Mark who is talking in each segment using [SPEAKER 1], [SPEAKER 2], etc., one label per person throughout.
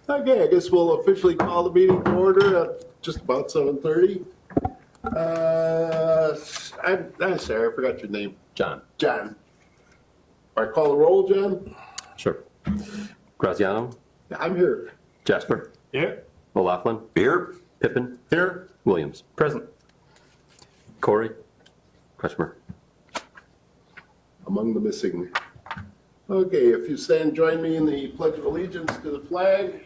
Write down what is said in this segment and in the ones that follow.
[SPEAKER 1] Okay, I guess we'll officially call the meeting to order at just about 7:30. I'm sorry, I forgot your name.
[SPEAKER 2] John.
[SPEAKER 1] John. All right, call the roll, John?
[SPEAKER 2] Sure. Graziano.
[SPEAKER 1] I'm here.
[SPEAKER 2] Jasper.
[SPEAKER 3] Here.
[SPEAKER 2] O'Laughlin.
[SPEAKER 4] Here.
[SPEAKER 2] Pippin.
[SPEAKER 1] Here?
[SPEAKER 2] Williams.
[SPEAKER 3] Present.
[SPEAKER 2] Corey. Kretschmer.
[SPEAKER 1] Among the missing. Okay, if you stand, join me in the Pledge of Allegiance to the flag.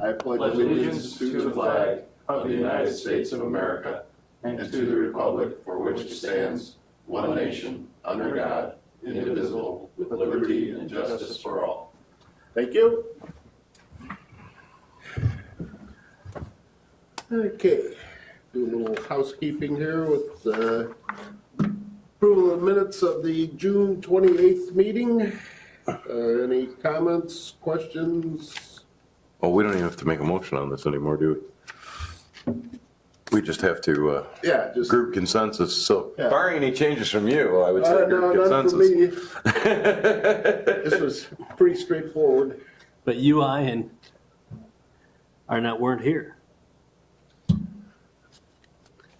[SPEAKER 1] I pledge
[SPEAKER 3] Pledge allegiance to the flag of the United States of America and to the republic for which it stands, one nation, under God, indivisible, with liberty and justice for all.
[SPEAKER 1] Thank you. Okay, do a little housekeeping here with approval of minutes of the June 28th meeting. Any comments, questions?
[SPEAKER 4] Oh, we don't even have to make a motion on this anymore, do we? We just have to
[SPEAKER 1] Yeah, just.
[SPEAKER 4] group consensus. So
[SPEAKER 1] Yeah.
[SPEAKER 4] barring any changes from you, I would say
[SPEAKER 1] No,
[SPEAKER 4] group
[SPEAKER 1] not for
[SPEAKER 4] consensus.
[SPEAKER 1] me. This was pretty straightforward.
[SPEAKER 5] But you, I, and weren't here.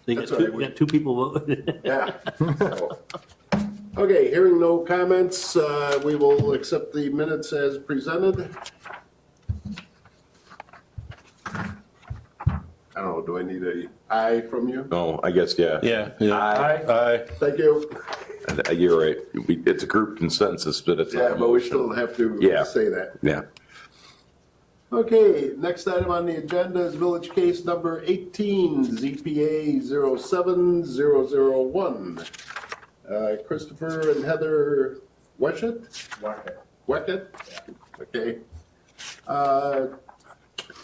[SPEAKER 5] They got
[SPEAKER 1] That's all right.
[SPEAKER 5] two, got two people voting.
[SPEAKER 1] Yeah. So, okay, hearing no comments, we will accept the minutes as presented. I don't know, do I need a aye from you?
[SPEAKER 4] No, I guess, yeah.
[SPEAKER 3] Yeah.
[SPEAKER 4] Aye.
[SPEAKER 1] Thank you.
[SPEAKER 4] You're right. It's a group consensus, but it's
[SPEAKER 1] Yeah,
[SPEAKER 4] not a
[SPEAKER 1] but we
[SPEAKER 4] motion.
[SPEAKER 1] still have to
[SPEAKER 4] Yeah.
[SPEAKER 1] say that.
[SPEAKER 4] Yeah.
[SPEAKER 1] Okay, next item on the agenda is village case number 18, ZPA 07001. Christopher and Heather Weckett? Weckett? Okay.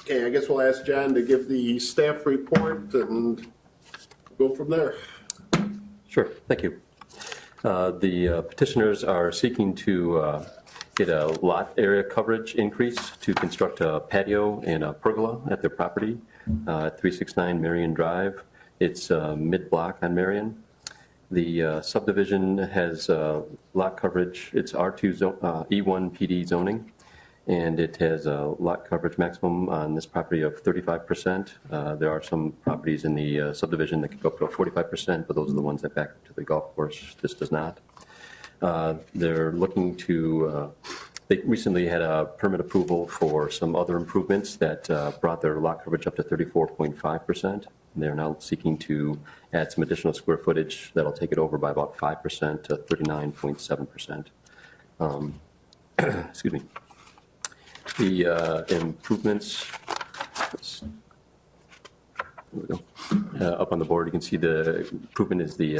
[SPEAKER 1] Okay, I guess we'll ask John to give the staff report and go from there.
[SPEAKER 2] Sure. Thank you. The petitioners are seeking to get a lot area coverage increase to construct a patio and a pergola at their property at 369 Marion Drive. It's mid-block on Marion. The subdivision has lot coverage. It's R2 E1 PD zoning, and it has a lot coverage maximum on this property of 35%. There are some properties in the subdivision that can go up to 45%, but those are the ones that back up to the golf course. This does not. They're looking to, they recently had a permit approval for some other improvements that brought their lot coverage up to 34.5%. They're now seeking to add some additional square footage that'll take it over by about 5% to 39.7%. Excuse me. The improvements, there we go. Up on the board, you can see the improvement is the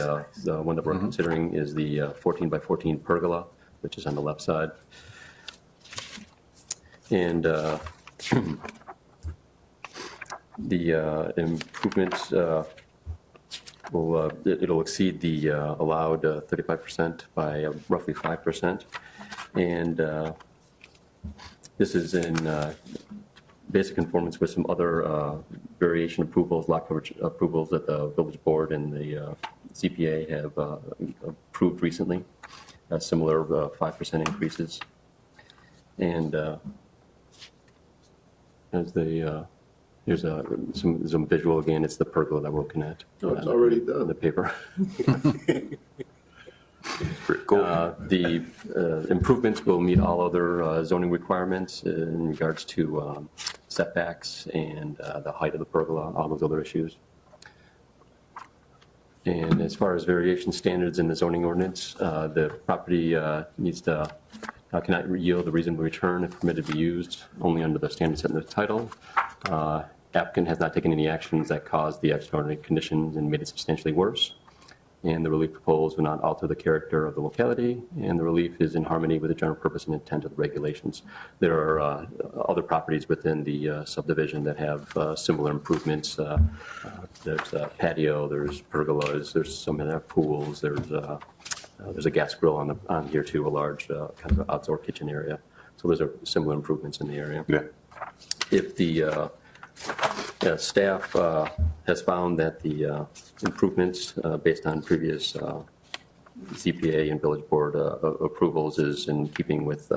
[SPEAKER 2] one that we're considering is the 14 by 14 pergola, which is on the left side. And the improvements it'll exceed the allowed 35% by roughly 5%. And this is in basic conformance with some other variation approvals, lot coverage approvals that the village board and the CPA have approved recently, similar 5% increases. And here's some visual again. It's the pergola that we're looking at.
[SPEAKER 1] Oh, it's already
[SPEAKER 2] On
[SPEAKER 1] done.
[SPEAKER 2] the paper.
[SPEAKER 4] Pretty cool.
[SPEAKER 2] The improvements will meet all other zoning requirements in regards to setbacks and the height of the pergola, all those other issues. And as far as variation standards in the zoning ordinance, the property needs to cannot yield a reasonable return if permitted to be used only under the standards set in the title. Applicant has not taken any actions that caused the extraordinary conditions and made it substantially worse. And the relief proposed will not alter the character of the locality, and the relief is in harmony with the general purpose and intent of the regulations. There are other properties within the subdivision that have similar improvements. There's a patio, there's pergolas, there's some that have pools, there's a gas grill on here too, a large kind of outdoor kitchen area. So those are similar improvements in the area.
[SPEAKER 4] Yeah.
[SPEAKER 2] If the staff has found that the improvements based on previous CPA and village board approvals is in keeping with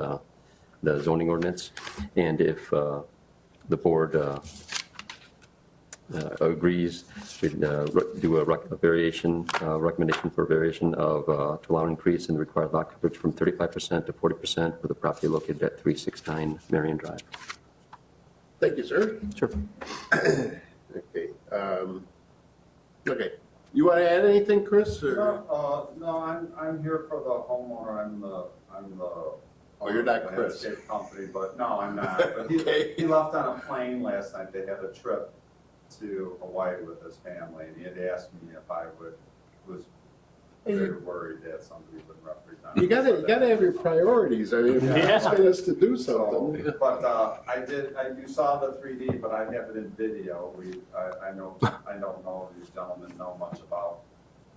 [SPEAKER 2] the zoning ordinance. And if the board agrees, we'd do a recommendation for variation of to allow an increase in the required lot coverage from 35% to 40% for the property located at 369 Marion Drive.
[SPEAKER 1] Thank you, sir.
[SPEAKER 2] Sure.
[SPEAKER 1] Okay. Okay. You want to add anything, Chris? Or?
[SPEAKER 6] No, I'm here for the homeowner, I'm the.
[SPEAKER 1] Oh, you're not
[SPEAKER 6] the
[SPEAKER 1] Chris.
[SPEAKER 6] landscape company, but no, I'm not. But
[SPEAKER 1] Okay.
[SPEAKER 6] he left on a plane last night, they had a trip to Hawaii with his family, and he had asked me if I was very worried that somebody would represent.
[SPEAKER 1] You gotta have your priorities. I mean, if you're
[SPEAKER 5] Yeah.
[SPEAKER 1] asking us to do
[SPEAKER 6] So,
[SPEAKER 1] something.
[SPEAKER 6] but you saw the 3D, but I have it in video. I don't know if these gentlemen know much about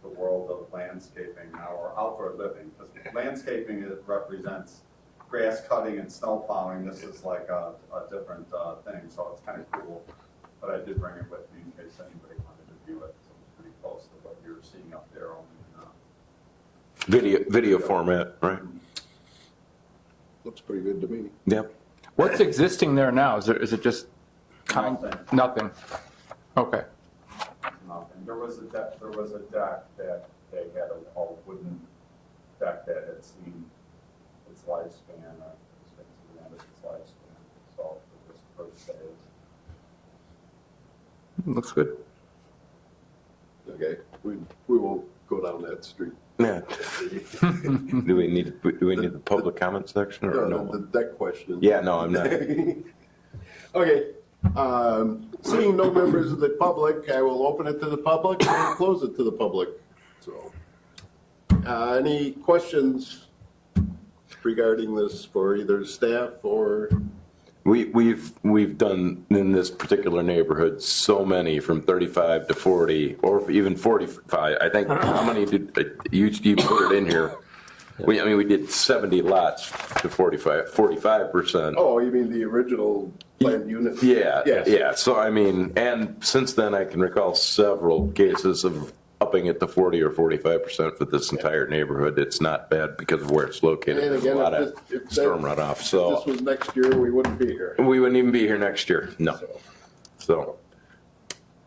[SPEAKER 6] the world of landscaping now or outdoor living, because landscaping, it represents grass cutting and snow plowing. This is like a different thing, so it's kind of cool. But I did bring it with me in case anybody wanted to view it. So it's pretty close to what you're seeing up there, only
[SPEAKER 4] Video format, right?
[SPEAKER 1] Looks pretty good to me.
[SPEAKER 4] Yep.
[SPEAKER 7] What's existing there now? Is it just
[SPEAKER 6] Nothing.
[SPEAKER 7] nothing? Okay.
[SPEAKER 6] nothing. There was a deck that they had a wooden deck that had seen its lifespan, or it's been to the end of its lifespan. So it was first phase.
[SPEAKER 7] Looks good.
[SPEAKER 1] Okay. We won't go down that street.
[SPEAKER 4] Yeah. Do we need the public comment section or
[SPEAKER 1] No,
[SPEAKER 4] no?
[SPEAKER 1] the deck question.
[SPEAKER 4] Yeah, no, I'm not.
[SPEAKER 1] Okay. Seeing no members of the public, I will open it to the public and close it to the public. So, any questions regarding this for either staff or?
[SPEAKER 4] We've done in this particular neighborhood so many from 35 to 40 or even 45. I think how many did you put it in here? We did 70 lots to 45%.
[SPEAKER 1] Oh, you mean the original planned unit?
[SPEAKER 4] Yeah,
[SPEAKER 1] Yes.
[SPEAKER 4] yeah. So I mean, and since then I can recall several cases of upping it to 40 or 45% for this entire neighborhood. It's not bad because of where it's located.
[SPEAKER 1] And
[SPEAKER 4] There's
[SPEAKER 1] again,
[SPEAKER 4] a lot
[SPEAKER 1] if
[SPEAKER 4] of
[SPEAKER 1] this- if
[SPEAKER 4] storm
[SPEAKER 1] that-
[SPEAKER 4] runoff.
[SPEAKER 1] If
[SPEAKER 4] So
[SPEAKER 1] this was next year, we wouldn't be here.
[SPEAKER 4] we wouldn't even be here next year. No. So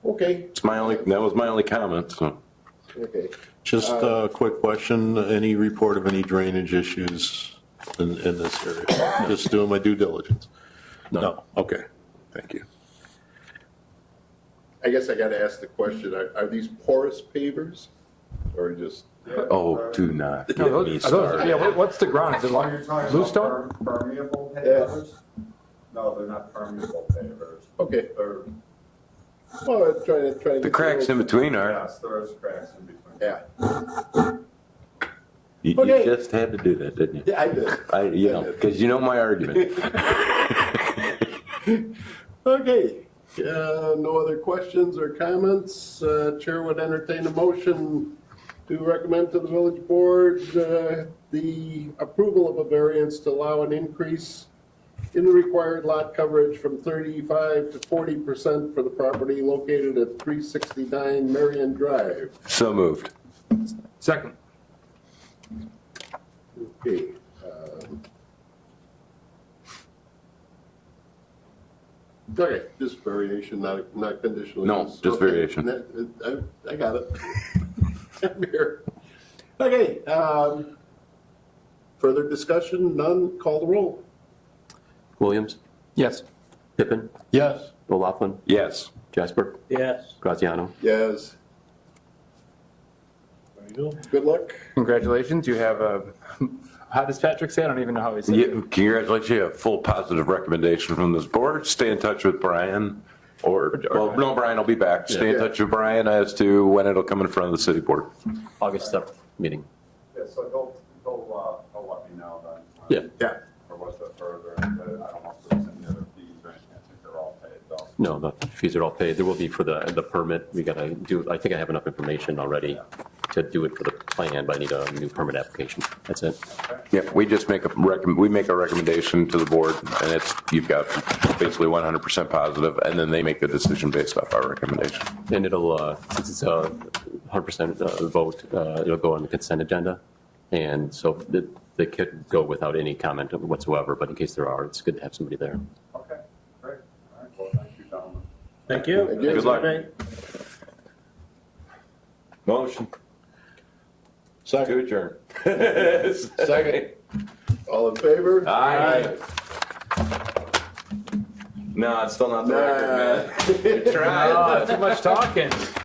[SPEAKER 1] Okay,
[SPEAKER 4] that was my only comment. So.
[SPEAKER 1] okay.
[SPEAKER 3] Just a quick question, any report of any drainage issues in this area? Just doing my due diligence. No, okay, thank you.
[SPEAKER 1] I guess I gotta ask the question, are these porous pavers? Or just,
[SPEAKER 4] Oh, do not get
[SPEAKER 7] No,
[SPEAKER 4] me
[SPEAKER 7] those, are those,
[SPEAKER 4] started.
[SPEAKER 7] yeah, what's the ground? Is it
[SPEAKER 6] Are you
[SPEAKER 7] like
[SPEAKER 6] talking
[SPEAKER 7] bluestone?
[SPEAKER 6] about permeable
[SPEAKER 1] Yeah.
[SPEAKER 6] pavers? No, they're not permeable pavers.
[SPEAKER 1] okay,
[SPEAKER 6] They're,
[SPEAKER 1] well, I'm trying to.
[SPEAKER 4] The cracks in between are.
[SPEAKER 6] yes, there is cracks in between.
[SPEAKER 1] Yeah,
[SPEAKER 4] You
[SPEAKER 1] Okay.
[SPEAKER 4] just had to do that, didn't you?
[SPEAKER 1] yeah, I did.
[SPEAKER 4] Because you know my argument.
[SPEAKER 1] Okay, no other questions or comments? Chair would entertain a motion to recommend to the village board the approval of a variance to allow an increase in the required lot coverage from 35 to 40% for the property located at 369 Marion Drive.
[SPEAKER 4] So moved.
[SPEAKER 7] Second.
[SPEAKER 1] Okay. Okay, just variation, not conditional.
[SPEAKER 4] No,
[SPEAKER 1] use.
[SPEAKER 4] just
[SPEAKER 1] Okay,
[SPEAKER 4] variation.
[SPEAKER 1] I got it. I'm here. Okay, further discussion, none, call the roll.
[SPEAKER 2] Williams,
[SPEAKER 7] Yes.
[SPEAKER 2] Pippin,
[SPEAKER 3] Yes.
[SPEAKER 2] O'Laughlin,
[SPEAKER 4] Yes.
[SPEAKER 2] Jasper,
[SPEAKER 5] Yes.
[SPEAKER 2] Graziano.
[SPEAKER 1] Yes,
[SPEAKER 3] There you go.
[SPEAKER 1] good luck.
[SPEAKER 7] Congratulations. You have a, how does Patrick say? I don't even know how he says
[SPEAKER 4] Yeah,
[SPEAKER 7] it.
[SPEAKER 4] congratulations. You have a full positive recommendation from this board. Stay in touch with Brian well, no, Brian will be back. Stay in
[SPEAKER 1] Yeah.
[SPEAKER 4] touch with Brian as to when it'll come in front of the city board.
[SPEAKER 2] August 7th meeting.
[SPEAKER 6] Yeah, so they'll let me know then.
[SPEAKER 2] Yeah.
[SPEAKER 1] Yeah.
[SPEAKER 6] Or what's the further, I don't know if there's any other fees or anything, I think they're all paid though.
[SPEAKER 2] No, the fees are all paid. There will be for the permit. We gotta do, I think I have enough information already to do it for the plan, but I need a new permit application. That's it.
[SPEAKER 4] Yeah, we just make we make a recommendation to the board, and you've got basically 100% positive, and then they make the decision based off our recommendation.
[SPEAKER 2] And it'll, since it's a 100% vote, it'll go on the consent agenda. And so they could go without any comment whatsoever, but in case there are, it's good to have somebody there.
[SPEAKER 6] Okay, great. All right, well, thank you, gentlemen.
[SPEAKER 5] Thank you.
[SPEAKER 1] Thank you.
[SPEAKER 4] Good luck.
[SPEAKER 5] Night.
[SPEAKER 4] Motion to adjourn.
[SPEAKER 1] Second. All in favor?
[SPEAKER 4] Aye. No, it's still not the record, man.
[SPEAKER 7] Oh, too much talking.